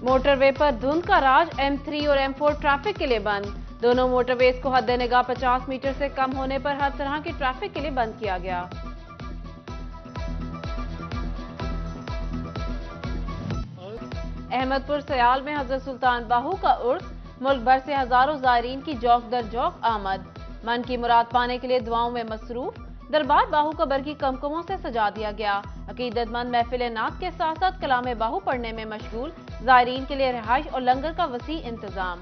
Motorway पर धुंध का राज, M3 और M4 ट्रैफिक के लिए बंद। दोनों मोटरवेज को हद निगाह 50 मीटर से कम होने पर हर तरह की ट्रैफिक के लिए बंद किया गया। अहमदपुर सयाल में हजरत सुल्तान बाहू का उर्स, मुल्क भर से हजारों ज़ायरीन की जौक दर जौक आमद। मन की मुराद पाने के लिए दुआओं में मसरूफ, दरबार बाहू कबर की कमकमों से सजा दिया गया। अकीदतमंद महफिल नात के साथ साथ कलाम बाहू पढ़ने में मशगूल, ज़ायरीन के लिए रिहाइश और लंगर का वसी इंतजाम।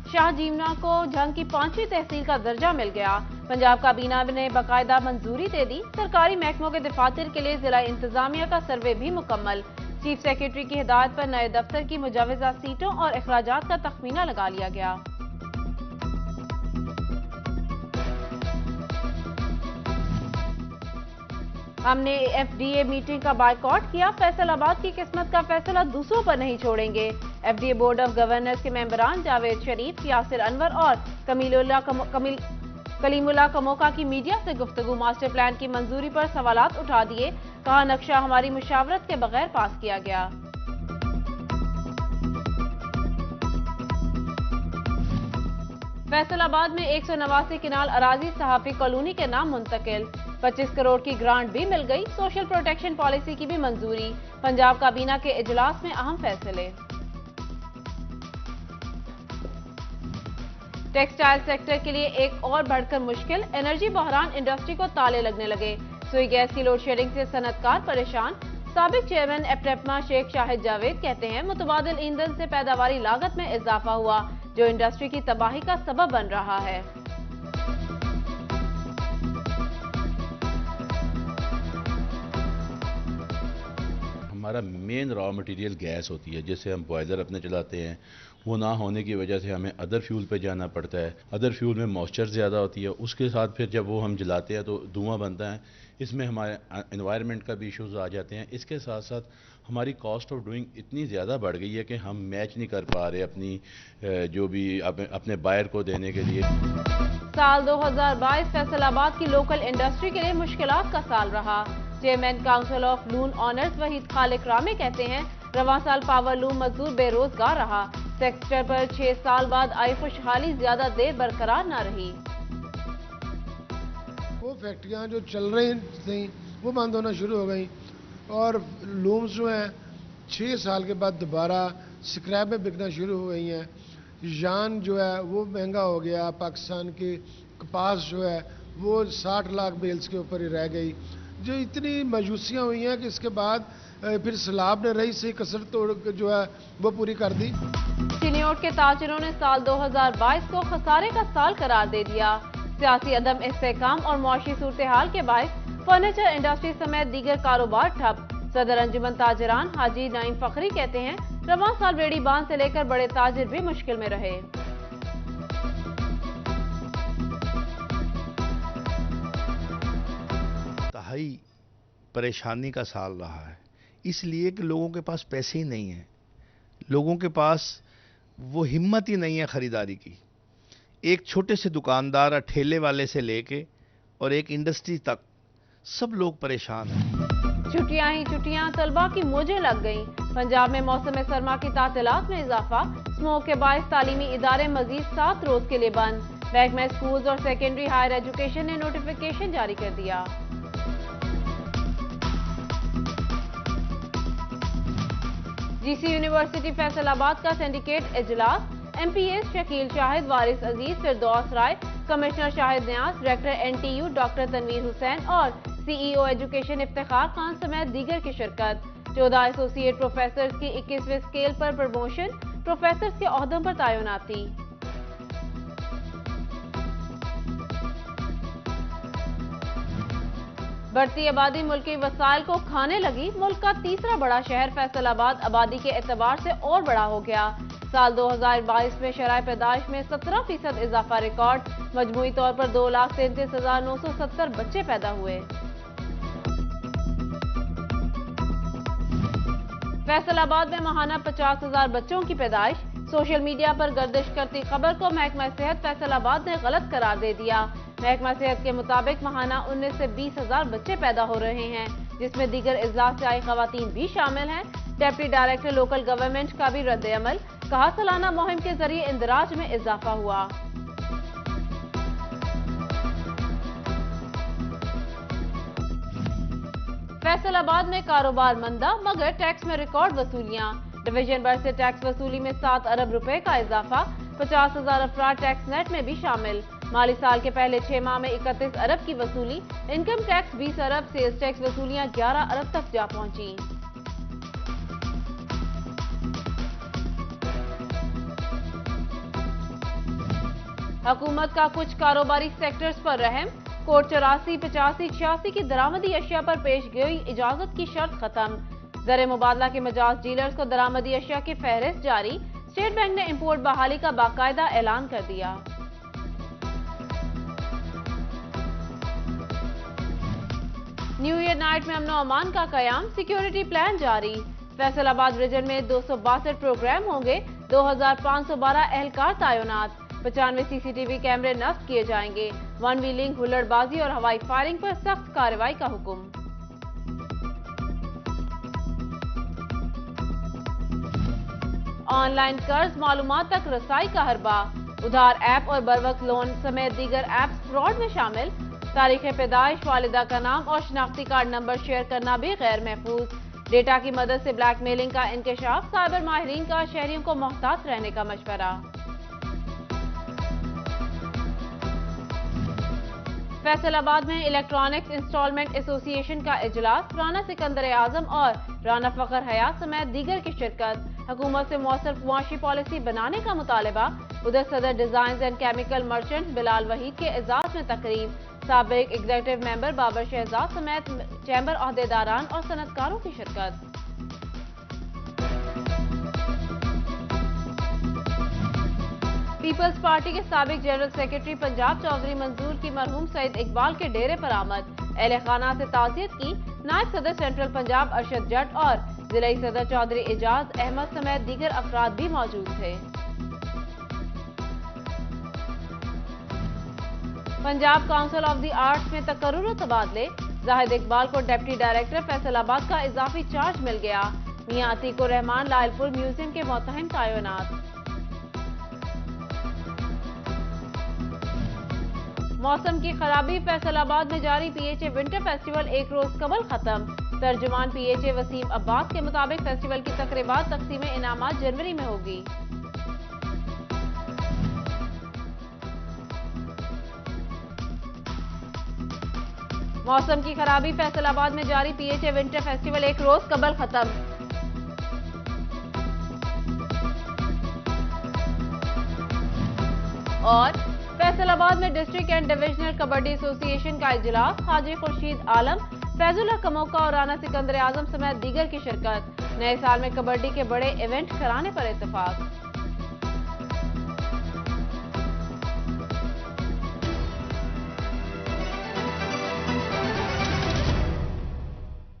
शाह जीवना को झंग की 5वीं तहसील का दर्जा मिल गया। पंजाब काबीना ने बाकायदा मंजूरी दे दी। सरकारी महकमों के दफातर के लिए जिला इंतजामिया का सर्वे भी मुकम्मल। चीफ सेक्रेटरी की हिदायत पर नए दफ्तर की मुजवजा सीटों और अखराजात का तखमीना लगा लिया गया। हमने FDA मीटिंग का बायकॉट किया। फैसलाबाद की किस्मत का फैसला दूसरों पर नहीं छोड़ेंगे। FDA बोर्ड ऑफ गवर्नर्स के मेंबरान जावेद शरीफ, यासिर अनवर और कलीमुल्लाह कमोका की मीडिया से गुफ्तगू। मास्टर प्लान की मंजूरी पर सवालात उठा दिए। कहा, नक्शा हमारी मुशावरत के बगैर पास किया गया। फैसलाबाद में 189 किनाल अराजी सहाफी कॉलोनी के नाम मुंतकिल। 25 करोड़ की ग्रांट भी मिल गई। सोशल प्रोटेक्शन पॉलिसी की भी मंजूरी। पंजाब काबीना के इजलास में अहम फैसले। टेक्सटाइल सेक्टर के लिए एक और बढ़कर मुश्किल, एनर्जी बहरान, इंडस्ट्री को ताले लगने लगे। सुई गैस की लोड शेडिंग से सनतकार परेशान। साबिक चेयरमैन एप्रेपमा शेख शाहिद जावेद कहते हैं, मुतबादिल ईंधन से पैदावारी लागत में इजाफा हुआ, जो इंडस्ट्री की तबाही का सबब बन रहा है। हमारा मेन रॉ मटेरियल गैस होती है, जिससे हम बॉयलर अपने चलाते हैं। वो ना होने की वजह से हमें अदर फ्यूल पे जाना पड़ता है। अदर फ्यूल में मॉइस्चर ज़्यादा होती है, उसके साथ फिर जब वो हम जलाते हैं तो धुआं बनता है। इसमें हमारे एनवायरनमेंट का भी इश्यूज आ जाते हैं। इसके साथ साथ हमारी कॉस्ट ऑफ डूइंग इतनी ज़्यादा बढ़ गई है कि हम मैच नहीं कर पा रहे अपनी जो भी अपने बायर को देने के लिए। साल 2022 फैसलाबाद की लोकल इंडस्ट्री के लिए मुश्किलात का साल रहा। Chairman council of loom owners Waheed Khaliq Rame कहते हैं, रवां साल पावर लूम मजदूर बेरोजगार रहा। सेक्टर पर 6 साल बाद आई खुशहाली ज्यादा देर बरकरार न रही। वो फैक्ट्रियां जो चल रही थी वो बंद होना शुरू हो गई और लूम्स जो हैं 6 साल के बाद दोबारा स्क्रैप में बिकना शुरू हो गई हैं। यान जो है वो महंगा हो गया। पाकिस्तान की कपास जो है वो 60 लाख बेल्स के ऊपर ही रह गई। जो इतनी मायूसियाँ हुई हैं कि इसके बाद फिर सैलाब ने रही से कसर तोड़ जो है वो पूरी कर दी। चिनियोट के ताजिरों ने साल 2022 को खसारे का साल करार दे दिया। सियासी अदम इस्तेहकाम और मुआशी सूरत हाल के बायस फर्नीचर इंडस्ट्री समेत दीगर कारोबार ठप। सदर अंजुमन ताजरान हाजी नाइम फखरी कहते हैं, रवां साल बेड़ी बांध से लेकर बड़े ताजिर भी मुश्किल में रहे। इंतहाई परेशानी का साल रहा है, इसलिए कि लोगों के पास पैसे ही नहीं हैं। लोगों के पास वो हिम्मत ही नहीं है खरीदारी की। एक छोटे से दुकानदार और ठेले वाले से लेके और एक इंडस्ट्री तक सब लोग परेशान हैं। छुट्टियां ही छुट्टियां, तलबा की मौजें लग गईं। पंजाब में मौसम सरमा की तातीलात में इजाफा। स्मोक के बायस तालीमी इदारे मजीद 7 रोज के लिए बंद। महकमा स्कूल्स और सेकेंडरी हायर एजुकेशन ने नोटिफिकेशन जारी कर दिया। GC यूनिवर्सिटी फैसलाबाद का सिंडिकेट इजलास। MPS Shakeel Shahid, Waris Aziz, Firdaus Rai, commissioner Shahid Niyaz, director NTU doctor Tanveer Hussain और CEO एजुकेशन इफ्तिखार खान समेत दीगर की शिरकत। 14 एसोसिएट प्रोफेसर्स की 21वें स्केल पर प्रमोशन। प्रोफेसर्स के ओहदों पर तैनाती। बढ़ती आबादी मुल्की वसाइल को खाने लगी। मुल्क का तीसरा बड़ा शहर फैसलाबाद आबादी के एतबार से और बड़ा हो गया। साल 2022 में शराय पैदाइश में 17% इजाफा रिकॉर्ड। मजमूई तौर पर 2,33,970 बच्चे पैदा हुए। फैसलाबाद में माहाना 50,000 बच्चों की पैदाइश। सोशल मीडिया पर गर्दिश करती खबर को महकमा सेहत फैसलाबाद ने गलत करार दे दिया। महकमा सेहत के मुताबिक माहाना 19 से 20,000 बच्चे पैदा हो रहे हैं, जिसमें दीगर इजलास से आई खवातीन भी शामिल हैं। डिप्टी डायरेक्टर लोकल गवर्नमेंट का भी रद्द अमल, कहा सालाना मुहिम के जरिए इंदराज में इजाफा हुआ। फैसलाबाद में कारोबार मंदा मगर टैक्स में रिकॉर्ड वसूलियां। डिवीजन भर से टैक्स वसूली में 7 अरब रुपए का इजाफा, 50,000 अफराद टैक्स नेट में भी शामिल। माली साल के पहले 6 माह में 31 अरब की वसूली, इनकम टैक्स 20 अरब, सेल्स टैक्स वसूलियां 11 अरब तक जा पहुंची। हुकूमत का कुछ कारोबारी सेक्टर्स पर रहम, कोर्ट 84, 85, 86 की दरामदी अशिया पर पेश गई इजाजत की शर्त खत्म। ज़र मुबादला के मजाज डीलर्स को दरामदी अशिया की फहरिस्त जारी, स्टेट बैंक ने इंपोर्ट बहाली का बाकायदा ऐलान कर दिया। न्यू ईयर नाइट में अमनो अमान का कयाम, सिक्योरिटी प्लान जारी। फैसलाबाद रीजन में 262 प्रोग्राम होंगे, 2512 एहलकार तैनात, 95 सीसीटीवी कैमरे नस्ब किए जाएंगे। वन व्हीलिंग, हुल्लड़बाजी और हवाई फायरिंग पर सख्त कार्रवाई का हुक्म। ऑनलाइन कर्ज मालूमात तक रसाई का हरबा, उधार ऐप और बरवक्त लोन समेत दीगर ऐप्स फ्रॉड में शामिल। तारीख पैदाइश, वालिदा का नाम और शनाख्ती कार्ड नंबर शेयर करना भी गैर महफूज। डेटा की मदद से ब्लैकमेलिंग का इंकशाफ, साइबर माहिरीन का शहरियों को मोहतात रहने का मशवरा। फैसलाबाद में इलेक्ट्रॉनिक्स इंस्टॉलमेंट एसोसिएशन का इजलास, राना सिकंदर आजम और राना फखर हयात समेत दीगर की शिरकत। हुकूमत से मौसर मुआशी पॉलिसी बनाने का मुतालबा। उधर सदर design and chemical merchants Bilal Waheed के एजाज में तकरीब, साबिक एग्जीक्यूटिव मेंबर बाबर शहजाद समेत चैम्बर अहदेदारान और सनतकारों की शिरकत। पीपल्स पार्टी के साबिक जनरल सेक्रेटरी पंजाब चौधरी मंजूर की मरहूम सईद इकबाल के डेरे पर आमद, अहले खाना से ताज़ियत की। नायब सदर सेंट्रल पंजाब अरशद जट और जिलाई सदर चौधरी एजाज अहमद समेत दीगर अफराद भी मौजूद थे। Punjab council of the arts में तकर्रुर तबादले, जाहिद इकबाल को डिप्टी डायरेक्टर फैसलाबाद का इजाफी चार्ज मिल गया। मियां अतीकुर रहमान लायलपुर म्यूजियम के मोहतहम तैनात। मौसम की खराबी, फैसलाबाद में जारी पीएचए विंटर फेस्टिवल एक रोज कबल खत्म। तर्जुमान पीएचए वसीम अब्बास के मुताबिक फेस्टिवल की तकरीबात तकसीम इनामात जनवरी में होगी। मौसम की खराबी, फैसलाबाद में जारी पीएचए विंटर फेस्टिवल एक रोज कबल खत्म। और फैसलाबाद में district and divisional kabaddi association का इजलास, हाजी खुर्शीद आलम, फैजुल्लाह कमोका और राना सिकंदर आजम समेत दीगर की शिरकत। नए साल में कबड्डी के बड़े इवेंट कराने पर इत्तेफाक।